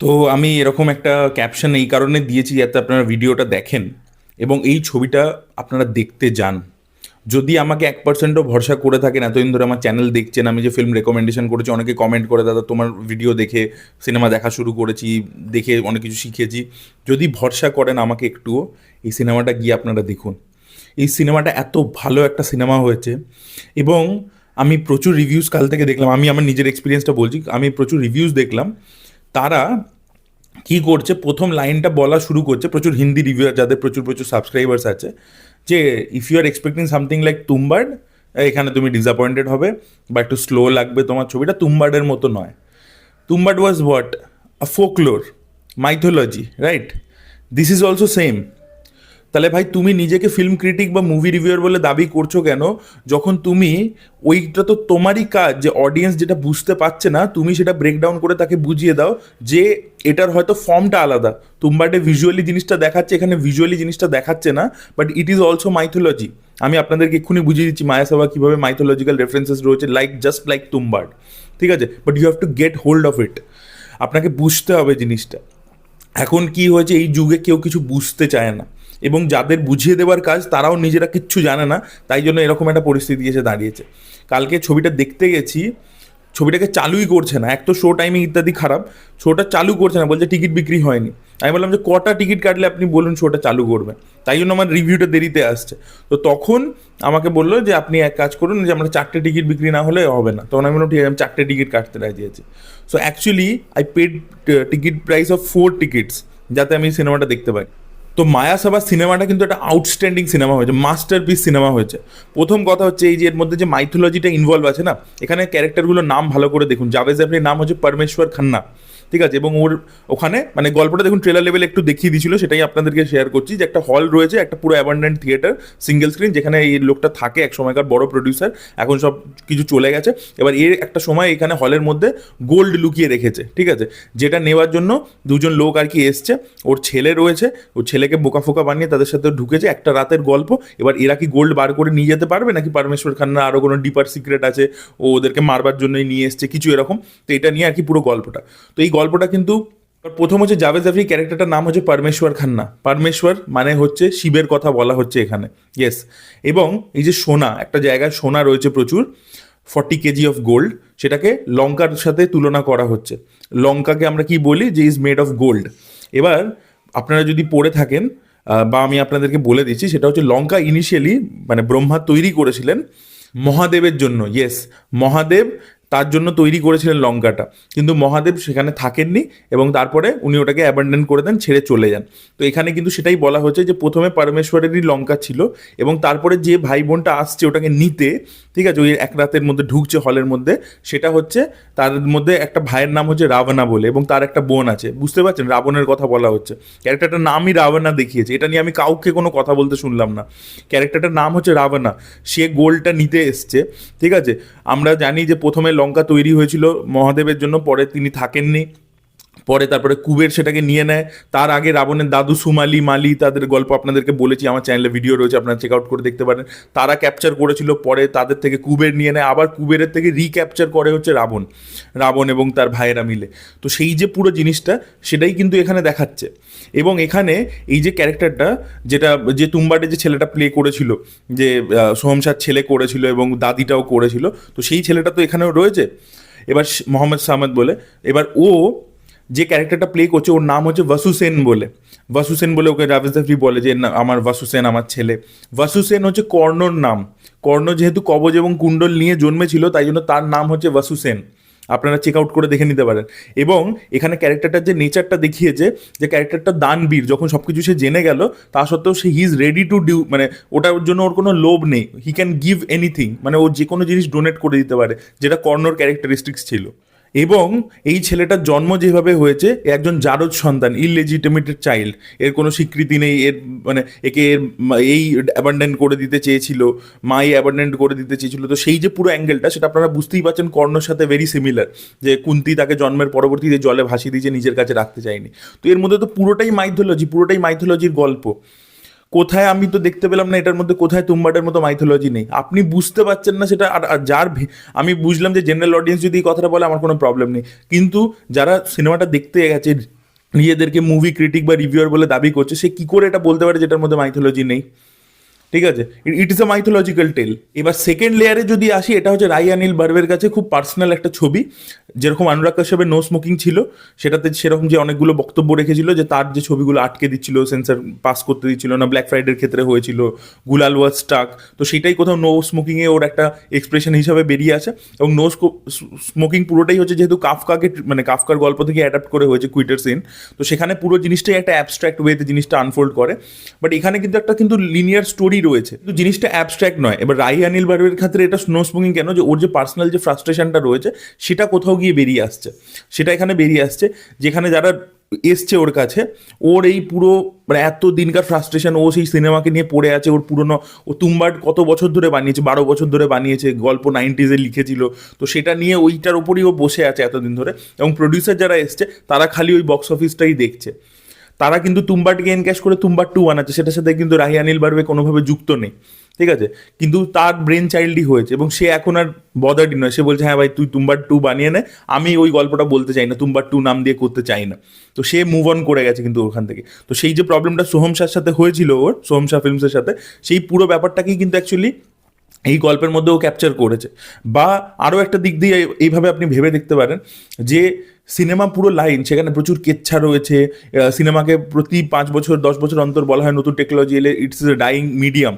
তো আমি এরকম একটা ক্যাপশন এই কারণে দিয়েছি যাতে আপনারা ভিডিওটা দেখেন এবং এই ছবিটা আপনারা দেখতে যান। যদি আমাকে 1%ও ভরসা করে থাকেন, এতদিন ধরে আমার চ্যানেল দেখছেন, আমি যে ফিল্ম রেকমেন্ডেশন করেছি, অনেকে কমেন্ট করে দাদা তোমার ভিডিও দেখে সিনেমা দেখা শুরু করেছি, দেখে অনেক কিছু শিখেছি। যদি ভরসা করেন আমাকে একটুও, এই সিনেমাটা গিয়ে আপনারা দেখুন। এই সিনেমাটা এত ভালো একটা সিনেমা হয়েছে এবং আমি প্রচুর রিভিউজ কাল থেকে দেখলাম। আমি আমার নিজের এক্সপিরিয়েন্সটা বলছি, আমি প্রচুর রিভিউজ দেখলাম। তারা কি করছে, প্রথম লাইনটা বলা শুরু করছে, প্রচুর হিন্দি রিভিউয়ার যাদের প্রচুর প্রচুর সাবস্ক্রাইবার্স আছে, যে if you are expecting something like Tumbbad, এখানে তুমি ডিসঅ্যাপয়েন্টেড হবে বা একটু স্লো লাগবে তোমার ছবিটা, তুম্বাডের মতো নয়। Tumbbad was what, a folklore, mythology, right? This is also same. তাহলে ভাই তুমি নিজেকে ফিল্ম ক্রিটিক বা মুভি রিভিউয়ার বলে দাবি করছো কেন, যখন তুমি ওইটা তো তোমারই কাজ, যে অডিয়েন্স যেটা বুঝতে পারছে না তুমি সেটা ব্রেকডাউন করে তাকে বুঝিয়ে দাও যে এটার হয়তো ফর্মটা আলাদা, তুম্বাডে ভিজুয়ালি জিনিসটা দেখাচ্ছে, এখানে ভিজুয়ালি জিনিসটা দেখাচ্ছে না, but it is also mythology. আমি আপনাদেরকে এক্ষুনি বুঝিয়ে দিচ্ছি মায়াসাবা কীভাবে মাইথোলজিক্যাল রেফারেন্সেস রয়েছে, লাইক জাস্ট লাইক তুম্বাড, ঠিক আছে? But you have to get hold of it, আপনাকে বুঝতে হবে জিনিসটা। এখন কি হয়েছে, এই যুগে কেউ কিছু বুঝতে চায় না এবং যাদের বুঝিয়ে দেওয়ার কাজ তারাও নিজেরা কিচ্ছু জানে না, তাই জন্য এরকম একটা পরিস্থিতি এসে দাঁড়িয়েছে। কালকে ছবিটা দেখতে গেছি, ছবিটাকে চালুই করছে না, এক তো শো টাইমিং ইত্যাদি খারাপ, শোটা চালু করছে না, বলছে টিকিট বিক্রি হয়নি। আমি বললাম যে কটা টিকিট কাটলে আপনি বলুন শোটা চালু করবে, তাই জন্য আমার রিভিউটা দেরিতে আসছে। তো তখন আমাকে বললো যে আপনি এক কাজ করুন, যে আমরা 4টে টিকিট বিক্রি না হলে হবে না। তখন আমি বললাম ঠিক আছে, আমি 4টে টিকিট কাটতে রাজি আছি। So actually I paid ticket price of 4 tickets যাতে আমি সিনেমাটা দেখতে পাই। তো মায়াসাবা সিনেমাটা কিন্তু একটা আউটস্ট্যান্ডিং সিনেমা হয়েছে, মাস্টারপিস সিনেমা হয়েছে। প্রথম কথা হচ্ছে এই যে এর মধ্যে যে মাইথোলজিটা ইনভলভ আছে না, এখানে ক্যারেক্টারগুলোর নাম ভালো করে দেখুন। জাভেদ জাফরির নাম হচ্ছে পরমেশ্বর খান্না, ঠিক আছে? এবং ওর ওখানে মানে গল্পটা দেখুন, ট্রেলার লেভেল একটু দেখিয়ে দিয়েছিল, সেটাই আপনাদেরকে শেয়ার করছি। যে একটা হল রয়েছে, একটা পুরো অ্যাবান্ডেন্ট থিয়েটার, সিঙ্গেল স্ক্রিন, যেখানে এই লোকটা থাকে এক সময়কার বড় প্রডিউসার, এখন সব কিছু চলে গেছে। এবার এর একটা সময় এখানে হলের মধ্যে গোল্ড লুকিয়ে রেখেছে, ঠিক আছে? যেটা নেওয়ার জন্য দুজন লোক আর কি এসছে, ওর ছেলে রয়েছে, ওর ছেলেকে বোকা ফোকা বানিয়ে তাদের সাথে ঢুকেছে, একটা রাতের গল্প। এবার এরা কি গোল্ড বার করে নিয়ে যেতে পারবে, নাকি পরমেশ্বর খান্না আরও কোনো ডিপার সিক্রেট আছে, ও ওদেরকে মারবার জন্যই নিয়ে এসছে, কিছু এরকম। তো এটা নিয়ে আর কি পুরো গল্পটা। তো এই গল্পটা কিন্তু প্রথম হচ্ছে জাভেদ জাফরি ক্যারেক্টারটার নাম হচ্ছে পরমেশ্বর খান্না, পরমেশ্বর মানে হচ্ছে শিবের কথা বলা হচ্ছে এখানে, ইয়েস। এবং এই যে সোনা, একটা জায়গায় সোনা রয়েছে প্রচুর, 40 কেজি অফ গোল্ড, সেটাকে লঙ্কার সাথে তুলনা করা হচ্ছে। লঙ্কাকে আমরা কি বলি, যে ইজ মেড অফ গোল্ড। এবার আপনারা যদি পড়ে থাকেন বা আমি আপনাদেরকে বলে দিচ্ছি, সেটা হচ্ছে লঙ্কা ইনিশিয়ালি মানে ব্রহ্মা তৈরি করেছিলেন মহাদেবের জন্য, ইয়েস, মহাদেব তার জন্য তৈরি করেছিলেন লঙ্কাটা, কিন্তু মহাদেব সেখানে থাকেননি এবং তারপরে উনি ওটাকে অ্যাবান্ডন করে দেন, ছেড়ে চলে যান। তো এখানে কিন্তু সেটাই বলা হচ্ছে যে প্রথমে পরমেশ্বরেরই লঙ্কা ছিল এবং তারপরে যে ভাই বোনটা আসছে ওটাকে নিতে, ঠিক আছে, ওই এক রাতের মধ্যে ঢুকছে হলের মধ্যে, সেটা হচ্ছে তার মধ্যে একটা ভাইয়ের নাম হচ্ছে রাবণা বলে এবং তার একটা বোন আছে, বুঝতে পারছেন? রাবণের কথা বলা হচ্ছে, ক্যারেক্টারটার নামই রাবণা দেখিয়েছে। এটা নিয়ে আমি কাউকে কোনো কথা বলতে শুনলাম না, ক্যারেক্টারটার নাম হচ্ছে রাবণা, সে গোলটা নিতে এসছে, ঠিক আছে? আমরা জানি যে প্রথমে লঙ্কা তৈরি হয়েছিল মহাদেবের জন্য, পরে তিনি থাকেননি, পরে তারপরে কুবের সেটাকে নিয়ে নেয়। তার আগে রাবণের দাদু সুমালি মালি, তাদের গল্প আপনাদেরকে বলেছি, আমার চ্যানেলে ভিডিও রয়েছে, আপনারা চেক আউট করে দেখতে পারেন। তারা ক্যাপচার করেছিল, পরে তাদের থেকে কুবের নিয়ে নেয়, আবার কুবেরের থেকে রিক্যাপচার করে হচ্ছে রাবণ, রাবণ এবং তার ভাইয়েরা মিলে। তো সেই যে পুরো জিনিসটা, সেটাই কিন্তু এখানে দেখাচ্ছে। এবং এখানে এই যে ক্যারেক্টারটা, যেটা যে তুম্বাডে যে ছেলেটা প্লে করেছিল, যে সোহমশার ছেলে করেছিল এবং দাদিটাও করেছিল, তো সেই ছেলেটা তো এখানেও রয়েছে। এবার মোহাম্মদ সামাদ বলে, এবার ও যে ক্যারেক্টারটা প্লে করছে ওর নাম হচ্ছে ভাসু সেন বলে, ভাসু সেন বলে ওকে জাভেদ জাফরি বলে যে না আমার ভাসু সেন আমার ছেলে। ভাসু সেন হচ্ছে কর্ণর নাম, কর্ণ যেহেতু কবজ এবং কুণ্ডল নিয়ে জন্মেছিল, তাই জন্য তার নাম হচ্ছে ভাসু সেন, আপনারা চেক আউট করে দেখে নিতে পারেন। এবং এখানে ক্যারেক্টারটার যে নেচারটা দেখিয়েছে, যে ক্যারেক্টারটা দানবীর, যখন সব কিছু সে জেনে গেল তা সত্ত্বেও সে he is ready to do, মানে ওটার জন্য ওর কোনো লোভ নেই, হি ক্যান গিভ এনিথিং, মানে ও যে কোনো জিনিস ডোনেট করে দিতে পারে, যেটা কর্ণর ক্যারেক্টারিস্টিক্স ছিল। এবং এই ছেলেটার জন্ম যেভাবে হয়েছে, একজন জারজ সন্তান, ইললেজিটিমেটেড চাইল্ড, এর কোনো স্বীকৃতি নেই, এর মানে একে এই অ্যাবান্ডেন্ট করে দিতে চেয়েছিল, মাই অ্যাবান্ডেন্ট করে দিতে চেয়েছিল। তো সেই যে পুরো অ্যাঙ্গেলটা, সেটা আপনারা বুঝতেই পারছেন কর্ণর সাথে ভেরি সিমিলার, যে কুন্তি তাকে জন্মের পরবর্তীতে জলে ভাসিয়ে দিয়েছে, নিজের কাছে রাখতে চায়নি। তো এর মধ্যে তো পুরোটাই মাইথোলজি, পুরোটাই মাইথোলজির গল্প। কোথায় আমি তো দেখতে পেলাম না এটার মধ্যে কোথায় তুম্বাডের মতো মাইথোলজি নেই, আপনি বুঝতে পারছেন না সেটা। আর আর যার আমি বুঝলাম যে জেনারেল অডিয়েন্স যদি এই কথাটা বলে আমার কোনো প্রবলেম নেই, কিন্তু যারা সিনেমাটা দেখতে গেছে নিজেদেরকে মুভি ক্রিটিক বা রিভিউয়ার বলে দাবি করছে, সে কি করে এটা বলতে পারে যেটার মধ্যে মাইথোলজি নেই? ঠিক আছে, ইট ইজ আ মাইথোলজিক্যাল টেল। এবার সেকেন্ড লেয়ারে যদি আসি, এটা হচ্ছে রাই অনিল বার্বের কাছে খুব পার্সোনাল একটা ছবি। যেরকম অনুরাগ কাশ্যপের নো স্মোকিং ছিল, সেটাতে সেরকম যে অনেকগুলো বক্তব্য রেখেছিল যে তার যে ছবিগুলো আটকে দিচ্ছিল, সেন্সার পাস করতে দিচ্ছিল না, ব্ল্যাক ফ্রাইডের ক্ষেত্রে হয়েছিল, গুলাল ওয়াজ স্টাক, তো সেটাই কোথাও নো স্মোকিংয়ে ওর একটা এক্সপ্রেশন হিসাবে বেরিয়ে আসে। এবং নো স্মোকিং পুরোটাই হচ্ছে যেহেতু কাফকাকে মানে কাফকার গল্প থেকে অ্যাডাপ্ট করে হয়েছে কুইটার সিন, তো সেখানে পুরো জিনিসটাই একটা অ্যাবস্ট্রাক্ট ওয়েতে জিনিসটা আনফোল্ড করে। বাট এখানে কিন্তু একটা কিন্তু লিনিয়ার স্টোরি রয়েছে, কিন্তু জিনিসটা অ্যাবস্ট্রাক্ট নয়। এবার রাই অনিল বার্বের ক্ষেত্রে এটা নো স্মোকিং কেন, যে ওর যে পার্সোনাল যে ফ্রাস্ট্রেশনটা রয়েছে সেটা কোথাও গিয়ে বেরিয়ে আসছে, সেটা এখানে বেরিয়ে আসছে। যেখানে যারা এসছে ওর কাছে, ওর এই পুরো মানে এত দিনকার ফ্রাস্ট্রেশন, ও সেই সিনেমাকে নিয়ে পড়ে আছে, ওর পুরনো, ও তুম্বাড কত বছর ধরে বানিয়েছে, 12 বছর ধরে বানিয়েছে, গল্প 90s লিখেছিল, তো সেটা নিয়ে ওইটার ওপরই ও বসে আছে এতদিন ধরে। এবং প্রডিউসার যারা এসছে তারা খালি ওই বক্স অফিসটাই দেখছে, তারা কিন্তু তুম্বাডকে এনক্যাশ করে তুম্বাড 2 বানাচ্ছে, সেটার সাথে কিন্তু রাহি অনিল বার্বে কোনোভাবে যুক্ত নেই, ঠিক আছে? কিন্তু তার ব্রেন চাইল্ডই হয়েছে, এবং সে এখন আর বদার্ডই নয়, সে বলছে হ্যাঁ ভাই তুই তুম্বাড 2 বানিয়ে নে, আমি ওই গল্পটা বলতে চাই না, তুম্বাড 2 নাম দিয়ে করতে চাই না। তো সে মুভ অন করে গেছে কিন্তু ওখান থেকে। তো সেই যে প্রবলেমটা সোহম শাহর সাথে হয়েছিল, ওর সোহম শাহ ফিল্মসের সাথে, সেই পুরো ব্যাপারটাকেই কিন্তু অ্যাকচুয়ালি এই গল্পের মধ্যেও ক্যাপচার করেছে। বা আরও একটা দিক দিয়ে এইভাবে আপনি ভেবে দেখতে পারেন যে সিনেমা পুরো লাইন, সেখানে প্রচুর কেচ্ছা রয়েছে। সিনেমাকে প্রতি 5 বছর 10 বছর অন্তর বলা হয় নতুন টেকনোলজি এলে it's a dyeing medium,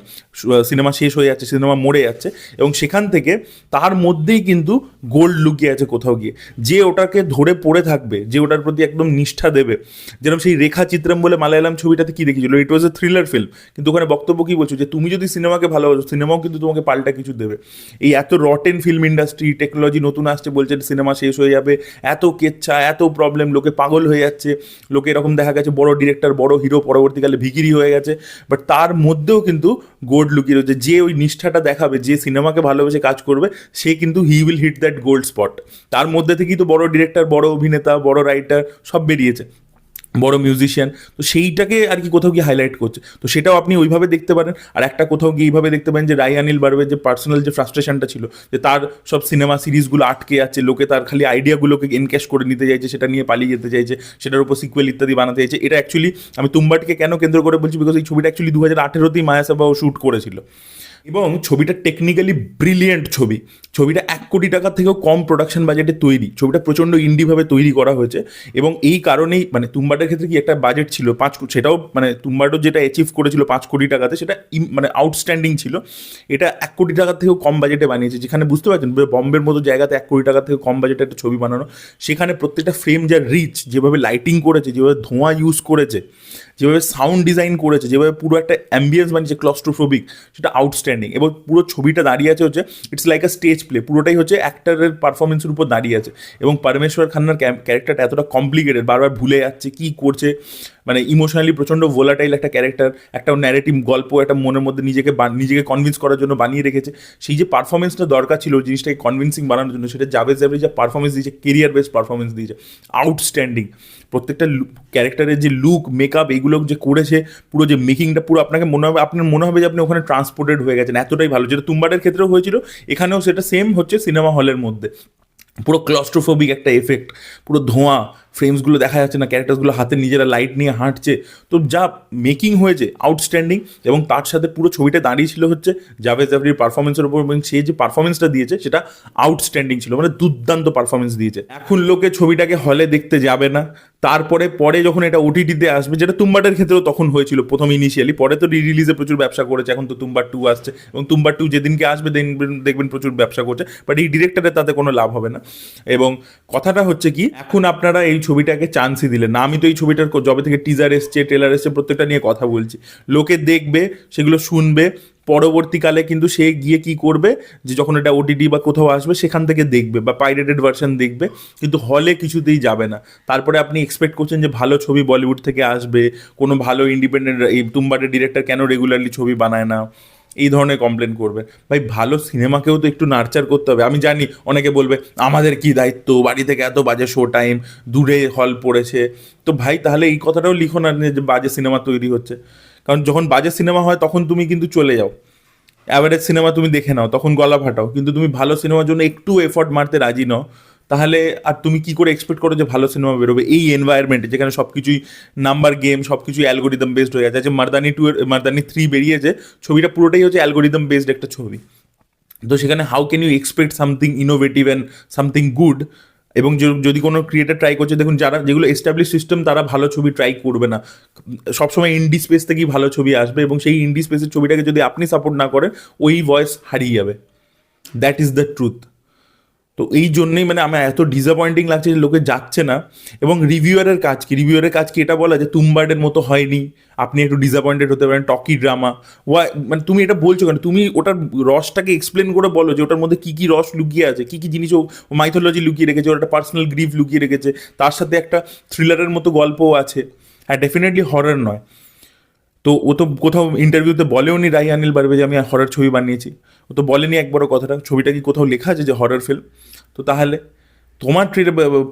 cinema শেষ হয়ে যাচ্ছে, সিনেমা মরে যাচ্ছে, এবং সেখান থেকে তার মধ্যেই কিন্তু গোল্ড লুকিয়ে আছে কোথাও গিয়ে। যে ওটাকে ধরে পড়ে থাকবে, যে ওটার প্রতি একদম নিষ্ঠা দেবে, যেরকম সেই রেখা চিত্রম বলে মালায়ালাম ছবিটাতে কি দেখেছিল, ইট ওয়াজ এ থ্রিলার ফিল্ম, কিন্তু ওখানে বক্তব্য কি বলছো যে তুমি যদি সিনেমাকে ভালোবাসো, সিনেমাও কিন্তু তোমাকে পাল্টা কিছু দেবে। এই এত রটেন ফিল্ম ইন্ডাস্ট্রি, টেকনোলজি নতুন আসছে, বলছে সিনেমা শেষ হয়ে যাবে, এত কেচ্ছা, এত প্রবলেম, লোকে পাগল হয়ে যাচ্ছে, লোকে এরকম দেখা গেছে বড় ডিরেক্টর বড় হিরো পরবর্তীকালে ভিখিরি হয়ে গেছে, বাট তার মধ্যেও কিন্তু গোল্ড লুকিয়ে রয়েছে। যে ওই নিষ্ঠাটা দেখাবে, যে সিনেমাকে ভালোবেসে কাজ করবে, সে কিন্তু he will hit that gold spot. তার মধ্যে থেকেই তো বড় ডিরেক্টর, বড় অভিনেতা, বড় রাইটার সব বেরিয়েছে, বড় মিউজিশিয়ান, তো সেইটাকে আর কি কোথাও গিয়ে হাইলাইট করছে। তো সেটাও আপনি ওইভাবে দেখতে পারেন। আর একটা কোথাও গিয়ে এইভাবে দেখতে পারেন যে রাই অনিল বার্বের যে পার্সোনাল যে ফ্রাস্ট্রেশনটা ছিল, যে তার সব সিনেমা সিরিজগুলো আটকে যাচ্ছে, লোকে তার খালি আইডিয়াগুলোকে এনক্যাশ করে নিতে চাইছে, সেটা নিয়ে পালিয়ে যেতে চাইছে, সেটার উপর সিকুয়েল ইত্যাদি বানাতে চাইছে। এটা অ্যাকচুয়ালি আমি তুম্বাটকে কেন কেন্দ্র করে বলছি, বিকজ এই ছবিটা অ্যাকচুয়ালি 2018তেই মায়াসাবাও শ্যুট করেছিল, এবং ছবিটা টেকনিক্যালি ব্রিলিয়েন্ট ছবি। ছবিটা 1 কোটি টাকার থেকেও কম প্রোডাকশন বাজেটে তৈরি, ছবিটা প্রচণ্ড ইন্ডিভাবে তৈরি করা হয়েছে। এবং এই কারণেই মানে তুম্বাডের ক্ষেত্রে কি একটা বাজেট ছিল 5 কোটি, সেটাও মানে তুম্বাডও যেটা অ্যাচিভ করেছিল 5 কোটি টাকাতে, সেটা মানে আউটস্ট্যান্ডিং ছিল। এটা 1 কোটি টাকার থেকেও কম বাজেটে বানিয়েছে, যেখানে বুঝতে পারছেন বম্বের মতো জায়গাতে 1 কোটি টাকার থেকে কম বাজেটে একটা ছবি বানানো, সেখানে প্রত্যেকটা ফ্রেম যা রিচ, যেভাবে লাইটিং করেছে, যেভাবে ধোঁয়া ইউজ করেছে, যেভাবে সাউন্ড ডিজাইন করেছে, যেভাবে পুরো একটা অ্যাম্বিয়েন্স বানিয়েছে ক্লস্ট্রোফোবিক, সেটা আউটস্ট্যান্ডিং। এবং পুরো ছবিটা দাঁড়িয়ে আছে হচ্ছে it's like a stage play, পুরোটাই হচ্ছে অ্যাক্টারের পারফরমেন্সের উপর দাঁড়িয়ে আছে। এবং পরমেশ্বর খান্নার ক্যারেক্টারটা এতটা কমপ্লিকেটেড, বারবার ভুলে যাচ্ছে কী করছে, মানে ইমোশনালি প্রচণ্ড ভোলাটাইল একটা ক্যারেক্টার, একটা ন্যারেটিভ গল্প একটা মনের মধ্যে নিজেকে কনভিন্স করার জন্য বানিয়ে রেখেছে। সেই যে পারফরমেন্সটা দরকার ছিল জিনিসটাকে কনভিন্সিং বানানোর জন্য, সেটা জাভেদ জাফরি যা পারফরমেন্স দিয়েছে, কেরিয়ার বেস্ট পারফরমেন্স দিয়েছে, আউটস্ট্যান্ডিং। প্রত্যেকটা ক্যারেক্টারের যে লুক, মেকআপ, এইগুলো যে করেছে, পুরো যে মেকিংটা, পুরো আপনাকে মনে হবে, আপনার মনে হবে যে আপনি ওখানে ট্রান্সপোর্টেড হয়ে গেছেন, এতটাই ভালো। যেটা তুম্বাডের ক্ষেত্রেও হয়েছিল, এখানেও সেটা সেম হচ্ছে সিনেমা হলের মধ্যে। পুরো ক্লস্ট্রোফোবিক একটা এফেক্ট, পুরো ধোঁয়া, ফ্রেমসগুলো দেখা যাচ্ছে না, ক্যারেক্টার্সগুলো হাতে নিজেরা লাইট নিয়ে হাঁটছে, তো যা মেকিং হয়েছে আউটস্ট্যান্ডিং। এবং তার সাথে পুরো ছবিটা দাঁড়িয়ে ছিল হচ্ছে জাভেদ জাফরির পারফরমেন্সের উপর, এবং সে যে পারফরমেন্সটা দিয়েছে সেটা আউটস্ট্যান্ডিং ছিল, মানে দুর্দান্ত পারফরমেন্স দিয়েছে। এখন লোকে ছবিটাকে হলে দেখতে যাবে না, তারপরে পরে যখন এটা ওটিটিতে আসবে, যেটা তুম্বাডের ক্ষেত্রেও তখন হয়েছিল প্রথম ইনিশিয়ালি, পরে তো রিলিজে প্রচুর ব্যবসা করেছে, এখন তো তুম্বাড 2 আসছে, এবং তুম্বাড 2 যেদিনকে আসবে দেখবেন প্রচুর ব্যবসা করছে, বাট এই ডিরেক্টরের তাতে কোনো লাভ হবে না। এবং কথাটা হচ্ছে কি, এখন আপনারা এই ছবিটাকে চান্সই দিলেন না। আমি তো এই ছবিটার জবে থেকে টিজার এসছে, ট্রেলার এসছে, প্রত্যেকটা নিয়ে কথা বলছি, লোকে দেখবে, সেগুলো শুনবে, পরবর্তীকালে কিন্তু সে গিয়ে কি করবে, যে যখন এটা ওটিটি বা কোথাও আসবে সেখান থেকে দেখবে, বা পাইরেটেড ভার্সন দেখবে, কিন্তু হলে কিছুতেই যাবে না। তারপরে আপনি এক্সপেক্ট করছেন যে ভালো ছবি বলিউড থেকে আসবে, কোনো ভালো ইন্ডিপেন্ডেন্ট, এই তুম্বাডের ডিরেক্টর কেন রেগুলারলি ছবি বানায় না, এই ধরনের কমপ্লেন করবে। ভাই ভালো সিনেমাকেও তো একটু নার্চার করতে হবে। আমি জানি অনেকে বলবে আমাদের কি দায়িত্ব, বাড়ি থেকে এত বাজে শো টাইম, দূরে হল পড়েছে, তো ভাই তাহলে এই কথাটাও লিখো না যে বাজে সিনেমা তৈরি হচ্ছে। কারণ যখন বাজে সিনেমা হয় তখন তুমি কিন্তু চলে যাও, অ্যাভারেজ সিনেমা তুমি দেখে নাও, তখন গলা ফাটাও, কিন্তু তুমি ভালো সিনেমার জন্য একটু এফর্ট মারতে রাজি নও, তাহলে আর তুমি কি করে এক্সপেক্ট করো যে ভালো সিনেমা বেরোবে এই এনভায়রনমেন্টে, যেখানে সব কিছুই নাম্বার গেম, সব কিছুই অ্যালগোরিদম বেসড হয়ে আছে। যে মার্দানি 3 বেরিয়েছে, ছবিটা পুরোটাই হচ্ছে অ্যালগোরিদম বেসড একটা ছবি। তো সেখানে how can you expect something innovative and something good? এবং যদি কোনো ক্রিয়েটার ট্রাই করছে, দেখুন যারা যেগুলো এস্টাবলিশ সিস্টেম তারা ভালো ছবি ট্রাই করবে না, সবসময় ইন্ডি স্পেস থেকেই ভালো ছবি আসবে, এবং সেই ইন্ডি স্পেসের ছবিটাকে যদি আপনি সাপোর্ট না করেন ওই ভয়েস হারিয়ে যাবে। That is the truth. তো এই জন্যই মানে আমার এত ডিসঅ্যাপয়েন্টিং লাগছে যে লোকে যাচ্ছে না। এবং রিভিউয়ারের কাজ কি এটা বলা যে তুমবার্ডের মতো হয়নি, আপনি একটু ডিসঅ্যাপয়েন্টেড হতে পারেন, টকি ড্রামা মানে তুমি এটা বলছো কেন? তুমি ওটার রসটাকে এক্সপ্লেন করে বলো যে ওটার মধ্যে কী কী রস লুকিয়ে আছে, কী কী জিনিস ও মাইথোলজি লুকিয়ে রেখেছে, ওর একটা পার্সোনাল গ্রিফ লুকিয়ে রেখেছে, তার সাথে একটা থ্রিলারের মতো গল্পও আছে। হ্যাঁ, ডেফিনেটলি হরর নয়। তো ও তো কোথাও ইন্টারভিউতে বলেও নি রাই অনিল বার্বে যে আমি হরর ছবি বানিয়েছি, ও তো বলেনি একবারও কথাটা। ছবিটা কি কোথাও লেখা আছে যে হরর ফিল্ম? তো তাহলে তোমার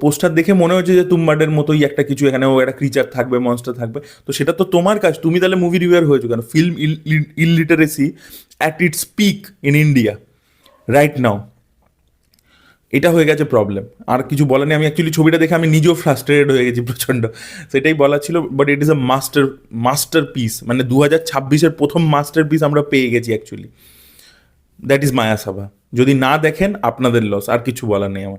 পোস্টার দেখে মনে হচ্ছে যে তুমবাডের মতোই একটা কিছু, এখানে ও একটা ক্রিচার থাকবে, মনস্টার থাকবে। তো সেটা তো তোমার কাজ, তুমি তাহলে মুভি রিভিউয়ার হয়েছো কেন? Film illiteracy at it's peak in India right now, এটা হয়ে গেছে প্রবলেম। আর কিছু বলার নেই। আমি অ্যাকচুয়ালি ছবিটা দেখে আমি নিজেও ফ্রাস্ট্রেটেড হয়ে গেছি প্রচণ্ড, সেটাই বলা ছিল। But it is a master piece, মানে 2026-এর প্রথম মাস্টার পিস আমরা পেয়ে গেছি অ্যাকচুয়ালি। That is মায়াসাভা। যদি না দেখেন আপনাদের লস, আর কিছু বলার নেই আমার।